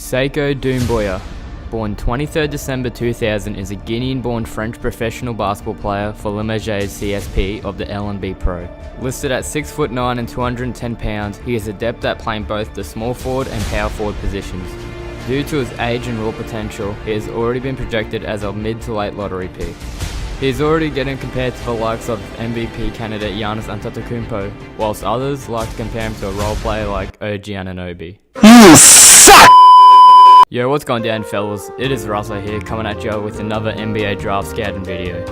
Sekou Doumbouya, born 23rd December 2000, is a Guinean-born French professional basketball player for Limoges CSP of the LNB Pro. Listed at 6'9" and 210 pounds, he is adept at playing both the small forward and power forward positions. Due to his age and raw potential, he has already been projected as a mid to late lottery pick. He is already getting compared to the likes of MVP candidate Giannis Antetokounmpo, whilst others like to compare him to a role player like OG Anunoby. You suck! Yo, what's going down, fellas? It is Russo here, coming at you with another NBA draft scouting video.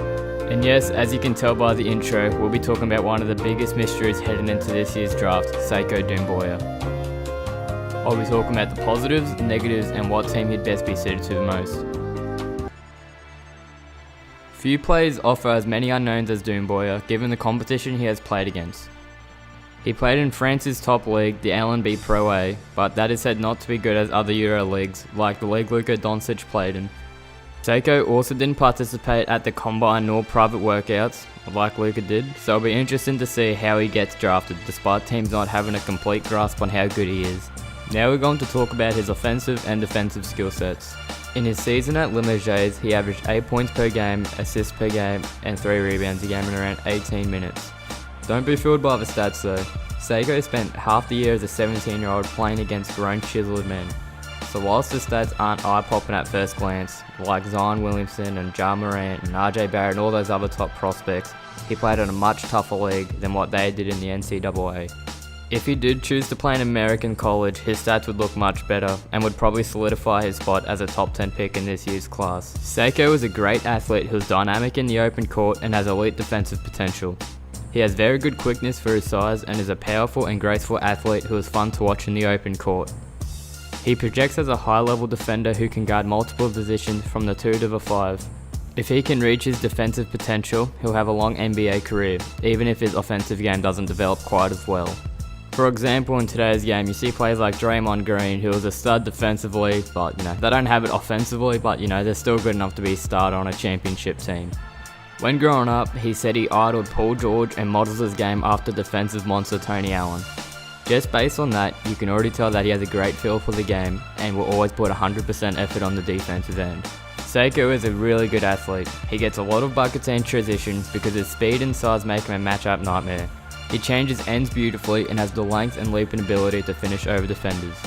And yes, as you can tell by the intro, we'll be talking about one of the biggest mysteries heading into this year's draft, Sekou Doumbouya. I'll be talking about the positives, negatives, and what team he'd best be suited to the most. Few players offer as many unknowns as Doumbouya, given the competition he has played against. He played in France's top league, the LNB Pro A, but that is said not to be good as other Euro leagues, like the league Luka Doncic played in. Sekou also didn't participate at the combine nor private workouts, like Luka did, so it'll be interesting to see how he gets drafted, despite teams not having a complete grasp on how good he is. Now we're going to talk about his offensive and defensive skill sets. In his season at Limoges, he averaged 8 points per game, assists per game, and 3 rebounds a game in around 18 minutes. Don't be fooled by the stats though. Sekou spent half the year as a 17-year-old playing against grown chiseled men. So whilst the stats aren't eye-popping at first glance, like Zion Williamson and Ja Morant and RJ Barrett and all those other top prospects, he played in a much tougher league than what they did in the NCAA. If he did choose to play in American college, his stats would look much better and would probably solidify his spot as a top 10 pick in this year's class. Sekou is a great athlete who is dynamic in the open court and has elite defensive potential. He has very good quickness for his size and is a powerful and graceful athlete who is fun to watch in the open court. He projects as a high-level defender who can guard multiple positions from the 2 to the 5. If he can reach his defensive potential, he'll have a long NBA career, even if his offensive game doesn't develop quite as well. For example, in today's game, you see players like Draymond Green, who is a stud defensively, but they don't have it offensively, but they're still good enough to be a starter on a championship team. When growing up, he said he idoled Paul George and models his game after defensive monster Tony Allen. Just based on that, you can already tell that he has a great feel for the game and will always put 100% effort on the defensive end. Sekou is a really good athlete. He gets a lot of buckets in transition because his speed and size make him a matchup nightmare. He changes ends beautifully and has the length and leaping ability to finish over defenders.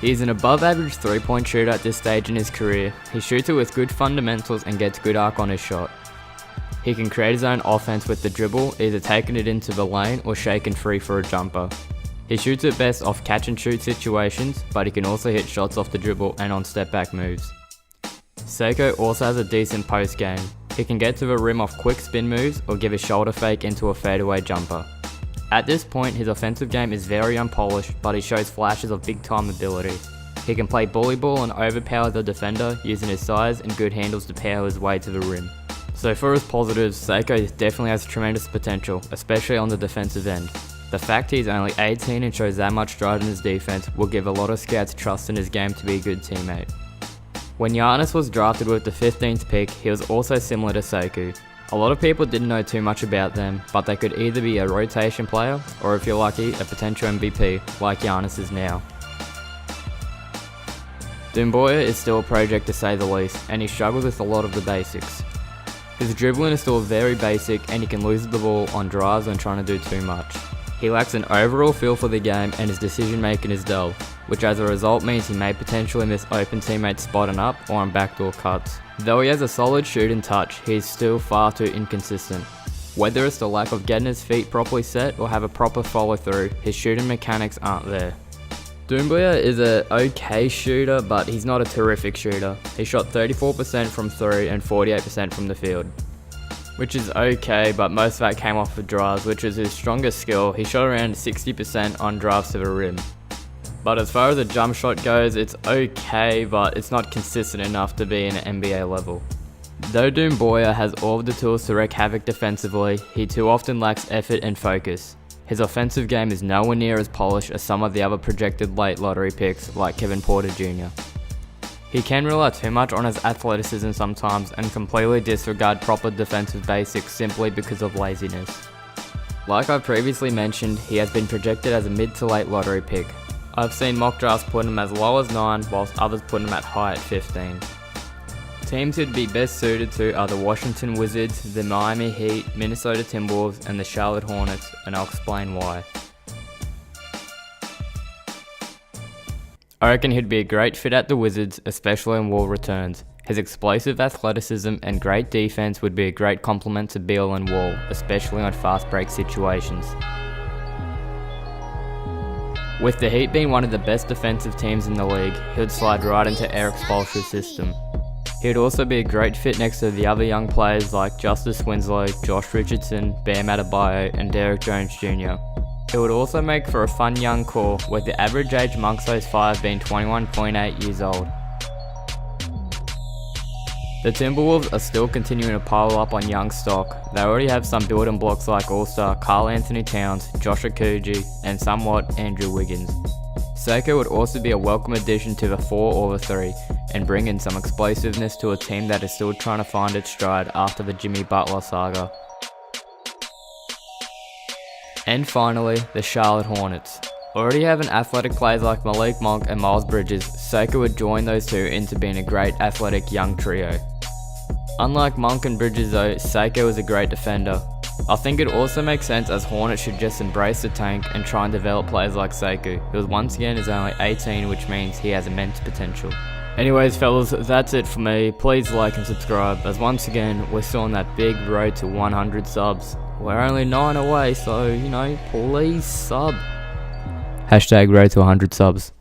He is an above average 3-point shooter at this stage in his career. He shoots it with good fundamentals and gets good arc on his shot. He can create his own offense with the dribble, either taking it into the lane or shaking free for a jumper. He shoots it best off catch and shoot situations, but he can also hit shots off the dribble and on step back moves. Sekou also has a decent post game. He can get to the rim off quick spin moves or give a shoulder fake into a fadeaway jumper. At this point, his offensive game is very unpolished, but he shows flashes of big time ability. He can play bully ball and overpower the defender using his size and good handles to power his way to the rim. So for his positives, Sekou definitely has tremendous potential, especially on the defensive end. The fact he's only 18 and shows that much drive in his defense will give a lot of scouts trust in his game to be a good teammate. When Giannis was drafted with the 15th pick, he was also similar to Sekou. A lot of people didn't know too much about them, but they could either be a rotation player, or if you're lucky, a potential MVP, like Giannis is now. Doumbouya is still a project to say the least, and he struggles with a lot of the basics. His dribbling is still very basic and he can lose the ball on drives when trying to do too much. He lacks an overall feel for the game and his decision making is dull, which as a result means he may potentially miss open teammates spotting up or on backdoor cuts. Though he has a solid shooting touch, he is still far too inconsistent. Whether it's the lack of getting his feet properly set or have a proper follow through, his shooting mechanics aren't there. Doumbouya is an okay shooter, but he's not a terrific shooter. He shot 34% from 3 and 48% from the field, which is okay, but most of that came off of drives, which is his strongest skill. He shot around 60% on drives to the rim. But as far as the jump shot goes, it's okay, but it's not consistent enough to be in an NBA level. Though Doumbouya has all of the tools to wreak havoc defensively, he too often lacks effort and focus. His offensive game is nowhere near as polished as some of the other projected late lottery picks like Kevin Porter Jr. He can rely too much on his athleticism sometimes and completely disregard proper defensive basics simply because of laziness. Like I previously mentioned, he has been projected as a mid to late lottery pick. I've seen mock drafts put him as low as 9, whilst others put him at high at 15. Teams he'd be best suited to are the Washington Wizards, the Miami Heat, Minnesota Timberwolves, and the Charlotte Hornets, and I'll explain why. I reckon he'd be a great fit at the Wizards, especially when Wall returns. His explosive athleticism and great defense would be a great complement to Beal and Wall, especially on fast break situations. With the Heat being one of the best defensive teams in the league, he would slide right into Eric Spoelstra's system. He would also be a great fit next to the other young players like Justice Winslow, Josh Richardson, Bam Adebayo, and Derrick Jones Jr. It would also make for a fun young core, with the average age amongst those five being 21.8 years old. The Timberwolves are still continuing to pile up on young stock. They already have some building blocks like All-Star Karl Anthony Towns, Josh Okogie, and somewhat Andrew Wiggins. Sekou would also be a welcome addition to the 4 or the 3, and bring in some explosiveness to a team that is still trying to find its stride after the Jimmy Butler saga. And finally, the Charlotte Hornets. Already having athletic players like Malik Monk and Miles Bridges, Sekou would join those two into being a great athletic young trio. Unlike Monk and Bridges though, Sekou is a great defender. I think it also makes sense as Hornets should just embrace the tank and try and develop players like Sekou, who once again is only 18, which means he has immense potential. Anyways fellas, that's it for me. Please like and subscribe, as once again we're still on that big road to 100 subs. We're only 9 away, so please sub. #road to 100 subs.